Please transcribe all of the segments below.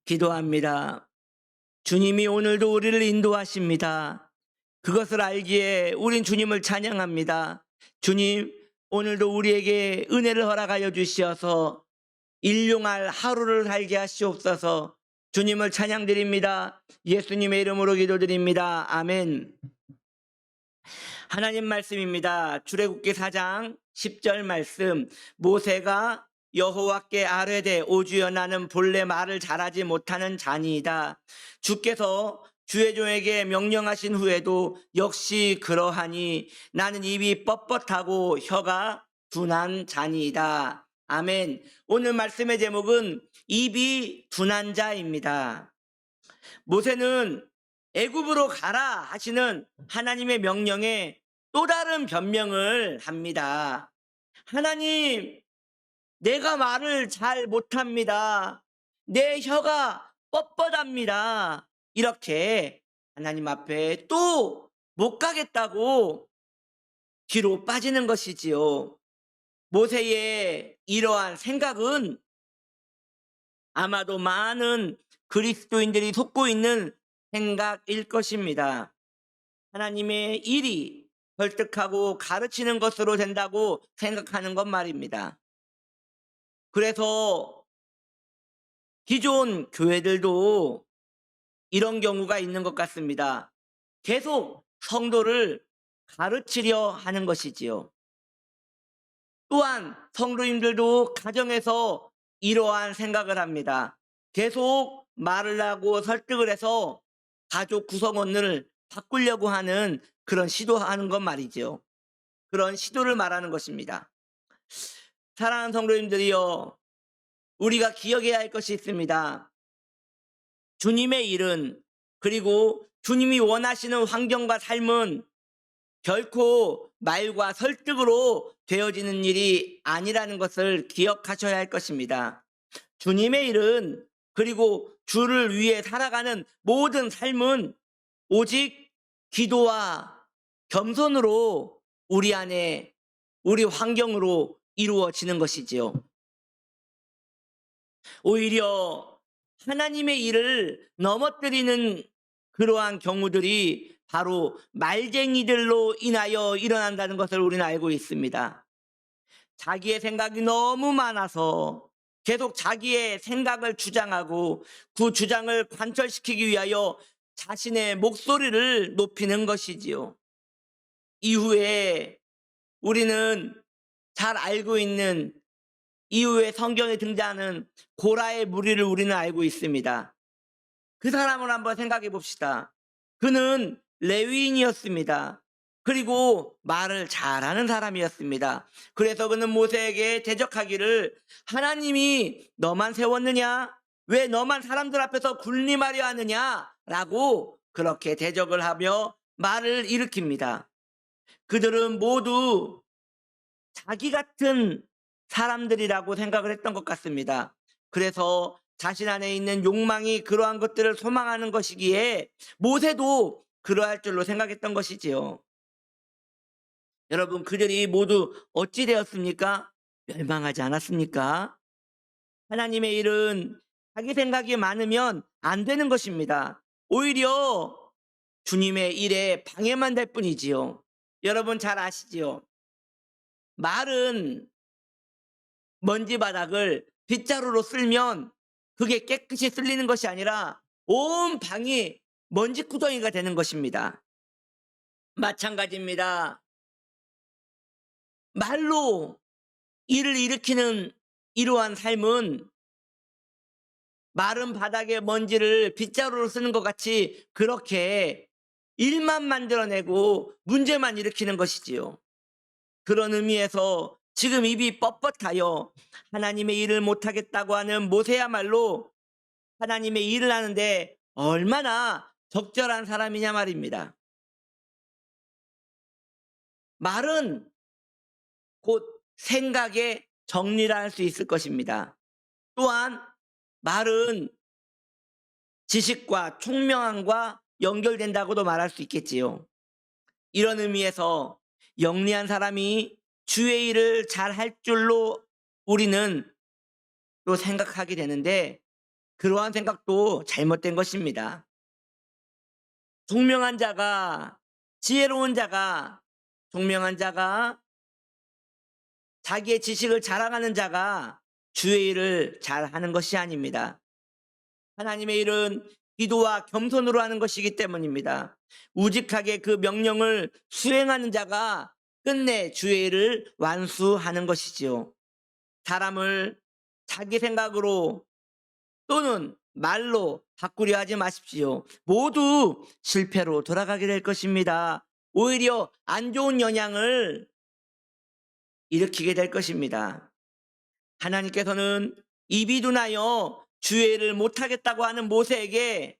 기도합니다. 주님이 오늘도 우리를 인도하십니다. 그것을 알기에 우린 주님을 찬양합니다. 주님, 오늘도 우리에게 은혜를 허락하여 주시어서 일용할 하루를 살게 하시옵소서. 주님을 찬양드립니다. 예수님의 이름으로 기도드립니다. 아멘. 하나님 말씀입니다. 출애굽기 4장 10절 말씀. 모세가 여호와께 아뢰되 오주여 나는 본래 말을 잘하지 못하는 자니이다. 주께서 주의 종에게 명령하신 후에도 역시 그러하니 나는 입이 뻣뻣하고 혀가 둔한 자니이다. 아멘. 오늘 말씀의 제목은 입이 둔한 자입니다. 모세는 애굽으로 가라 하시는 하나님의 명령에 또 다른 변명을 합니다. 하나님, 내가 말을 잘 못합니다. 내 혀가 뻣뻣합니다. 이렇게 하나님 앞에 또 못 가겠다고 뒤로 빠지는 것이지요. 모세의 이러한 생각은 아마도 많은 그리스도인들이 속고 있는 생각일 것입니다. 하나님의 일이 설득하고 가르치는 것으로 된다고 생각하는 것 말입니다. 그래서 기존 교회들도 이런 경우가 있는 것 같습니다. 계속 성도를 가르치려 하는 것이지요. 또한 성도님들도 가정에서 이러한 생각을 합니다. 계속 말을 하고 설득을 해서 가족 구성원을 바꾸려고 하는 그런 시도하는 것 말이죠. 그런 시도를 말하는 것입니다. 사랑하는 성도님들이여, 우리가 기억해야 할 것이 있습니다. 주님의 일은, 그리고 주님이 원하시는 환경과 삶은 결코 말과 설득으로 되어지는 일이 아니라는 것을 기억하셔야 할 것입니다. 주님의 일은, 그리고 주를 위해 살아가는 모든 삶은 오직 기도와 겸손으로 우리 안에, 우리 환경으로 이루어지는 것이지요. 오히려 하나님의 일을 넘어뜨리는 그러한 경우들이 바로 말쟁이들로 인하여 일어난다는 것을 우리는 알고 있습니다. 자기의 생각이 너무 많아서 계속 자기의 생각을 주장하고 그 주장을 관철시키기 위하여 자신의 목소리를 높이는 것이지요. 이후에 우리는 잘 알고 있는, 이후에 성경에 등장하는 고라의 무리를 우리는 알고 있습니다. 그 사람을 한번 생각해 봅시다. 그는 레위인이었습니다. 그리고 말을 잘하는 사람이었습니다. 그래서 그는 모세에게 대적하기를, 하나님이 너만 세웠느냐? 왜 너만 사람들 앞에서 군림하려 하느냐? 라고 그렇게 대적을 하며 말을 일으킵니다. 그들은 모두 자기 같은 사람들이라고 생각을 했던 것 같습니다. 그래서 자신 안에 있는 욕망이 그러한 것들을 소망하는 것이기에 모세도 그러할 줄로 생각했던 것이지요. 여러분, 그들이 모두 어찌 되었습니까? 멸망하지 않았습니까? 하나님의 일은 자기 생각이 많으면 안 되는 것입니다. 오히려 주님의 일에 방해만 될 뿐이지요. 여러분 잘 아시지요? 말은 먼지바닥을 빗자루로 쓸면 그게 깨끗이 쓸리는 것이 아니라 온 방이 먼지구덩이가 되는 것입니다. 마찬가지입니다. 말로 일을 일으키는 이러한 삶은 마른 바닥에 먼지를 빗자루로 쓰는 것 같이 그렇게 일만 만들어내고 문제만 일으키는 것이지요. 그런 의미에서 지금 입이 뻣뻣하여 하나님의 일을 못하겠다고 하는 모세야말로 하나님의 일을 하는데 얼마나 적절한 사람이냐 말입니다. 말은 곧 생각의 정리라 할 수 있을 것입니다. 또한 말은 지식과 총명함과 연결된다고도 말할 수 있겠지요. 이런 의미에서 영리한 사람이 주의 일을 잘 할 줄로 우리는 또 생각하게 되는데, 그러한 생각도 잘못된 것입니다. 총명한 자가, 지혜로운 자가, 총명한 자가, 자기의 지식을 자랑하는 자가 주의 일을 잘하는 것이 아닙니다. 하나님의 일은 기도와 겸손으로 하는 것이기 때문입니다. 우직하게 그 명령을 수행하는 자가 끝내 주의 일을 완수하는 것이지요. 사람을 자기 생각으로 또는 말로 바꾸려 하지 마십시오. 모두 실패로 돌아가게 될 것입니다. 오히려 안 좋은 영향을 일으키게 될 것입니다. 하나님께서는 입이 둔하여 주의 일을 못하겠다고 하는 모세에게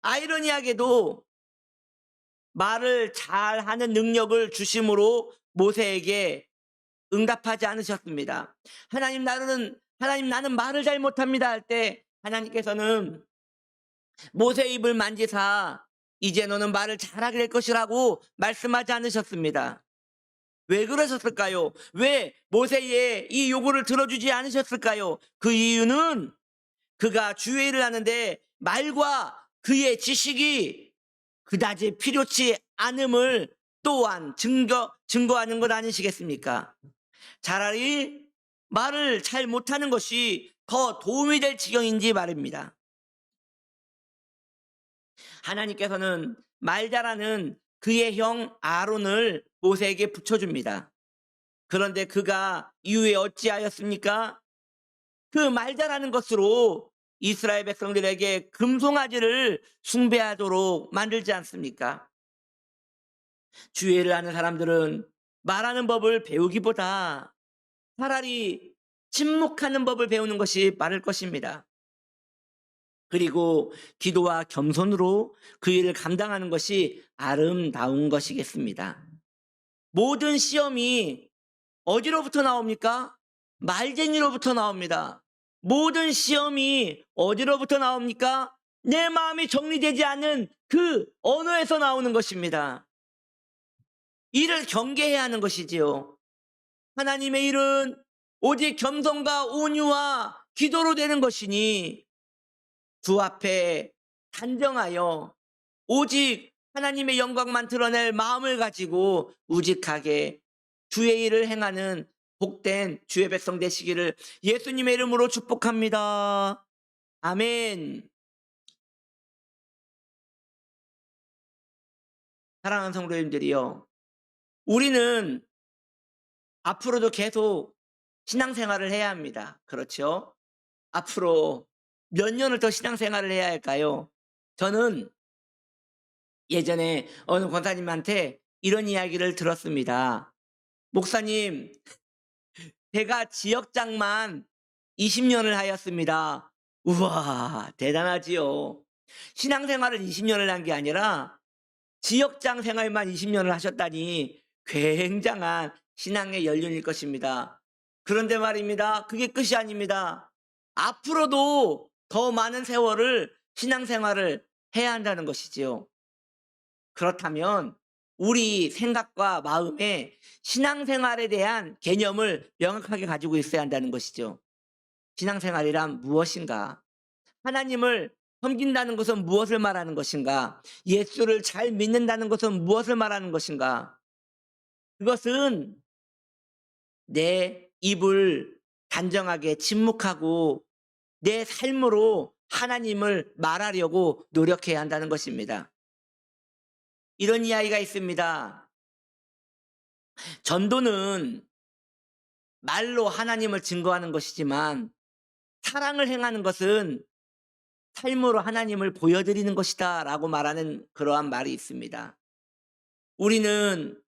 아이러니하게도 말을 잘하는 능력을 주심으로 모세에게 응답하지 않으셨습니다. 하나님 나는 말을 잘 못합니다 할 때 하나님께서는 모세의 입을 만지사 이제 너는 말을 잘하게 될 것이라고 말씀하지 않으셨습니다. 왜 그러셨을까요? 왜 모세의 이 요구를 들어주지 않으셨을까요? 그 이유는 그가 주의 일을 하는데 말과 그의 지식이 그다지 필요치 않음을 또한 증거하는 것 아니시겠습니까? 차라리 말을 잘 못하는 것이 더 도움이 될 지경인지 말입니다. 하나님께서는 말 잘하는 그의 형 아론을 모세에게 붙여줍니다. 그런데 그가 이후에 어찌하였습니까? 그 말 잘하는 것으로 이스라엘 백성들에게 금송아지를 숭배하도록 만들지 않습니까? 주의를 하는 사람들은 말하는 법을 배우기보다 차라리 침묵하는 법을 배우는 것이 빠를 것입니다. 그리고 기도와 겸손으로 그 일을 감당하는 것이 아름다운 것이겠습니다. 모든 시험이 어디로부터 나옵니까? 말쟁이로부터 나옵니다. 모든 시험이 어디로부터 나옵니까? 내 마음이 정리되지 않은 그 언어에서 나오는 것입니다. 이를 경계해야 하는 것이지요. 하나님의 일은 오직 겸손과 온유와 기도로 되는 것이니 주 앞에 단정하여 오직 하나님의 영광만 드러낼 마음을 가지고 우직하게 주의 일을 행하는 복된 주의 백성 되시기를 예수님의 이름으로 축복합니다. 아멘. 사랑하는 성도님들이요, 우리는 앞으로도 계속 신앙생활을 해야 합니다. 그렇죠? 앞으로 몇 년을 더 신앙생활을 해야 할까요? 저는 예전에 어느 권사님한테 이런 이야기를 들었습니다. 목사님, 제가 지역장만 20년을 하였습니다. 우와, 대단하지요. 신앙생활을 20년을 한 게 아니라 지역장 생활만 20년을 하셨다니 굉장한 신앙의 연륜일 것입니다. 그런데 말입니다, 그게 끝이 아닙니다. 앞으로도 더 많은 세월을 신앙생활을 해야 한다는 것이지요. 그렇다면 우리 생각과 마음에 신앙생활에 대한 개념을 명확하게 가지고 있어야 한다는 것이죠. 신앙생활이란 무엇인가? 하나님을 섬긴다는 것은 무엇을 말하는 것인가? 예수를 잘 믿는다는 것은 무엇을 말하는 것인가? 그것은 내 입을 단정하게 침묵하고 내 삶으로 하나님을 말하려고 노력해야 한다는 것입니다. 이런 이야기가 있습니다. 전도는 말로 하나님을 증거하는 것이지만 사랑을 행하는 것은 삶으로 하나님을 보여드리는 것이다 라고 말하는 그러한 말이 있습니다. 우리는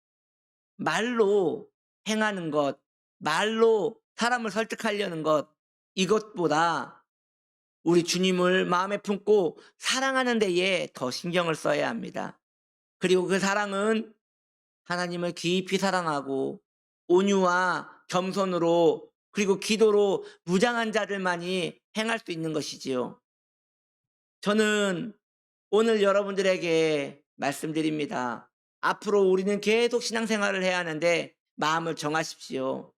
말로 행하는 것, 말로 사람을 설득하려는 것, 이것보다 우리 주님을 마음에 품고 사랑하는 데에 더 신경을 써야 합니다. 그리고 그 사랑은 하나님을 깊이 사랑하고 온유와 겸손으로 그리고 기도로 무장한 자들만이 행할 수 있는 것이지요. 저는 오늘 여러분들에게 말씀드립니다. 앞으로 우리는 계속 신앙생활을 해야 하는데 마음을 정하십시오.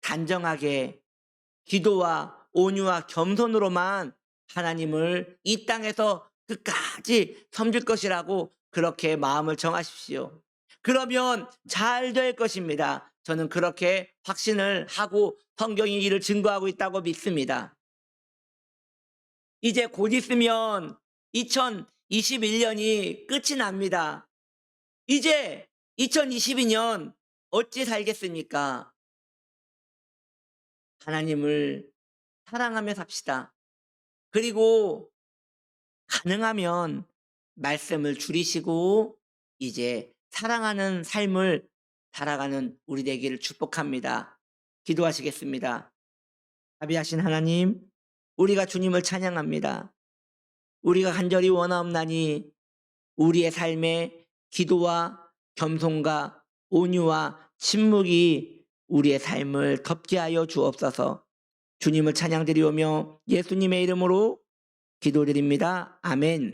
단정하게 기도와 온유와 겸손으로만 하나님을 이 땅에서 끝까지 섬길 것이라고 그렇게 마음을 정하십시오. 그러면 잘 될 것입니다. 저는 그렇게 확신을 하고 성경이 이를 증거하고 있다고 믿습니다. 이제 곧 있으면 2021년이 끝이 납니다. 이제 2022년 어찌 살겠습니까? 하나님을 사랑하며 삽시다. 그리고 가능하면 말씀을 줄이시고 이제 사랑하는 삶을 살아가는 우리 되기를 축복합니다. 기도하시겠습니다. 자비하신 하나님, 우리가 주님을 찬양합니다. 우리가 간절히 원하옵나니 우리의 삶에 기도와 겸손과 온유와 침묵이 우리의 삶을 덮게 하여 주옵소서. 주님을 찬양드리오며 예수님의 이름으로 기도드립니다. 아멘.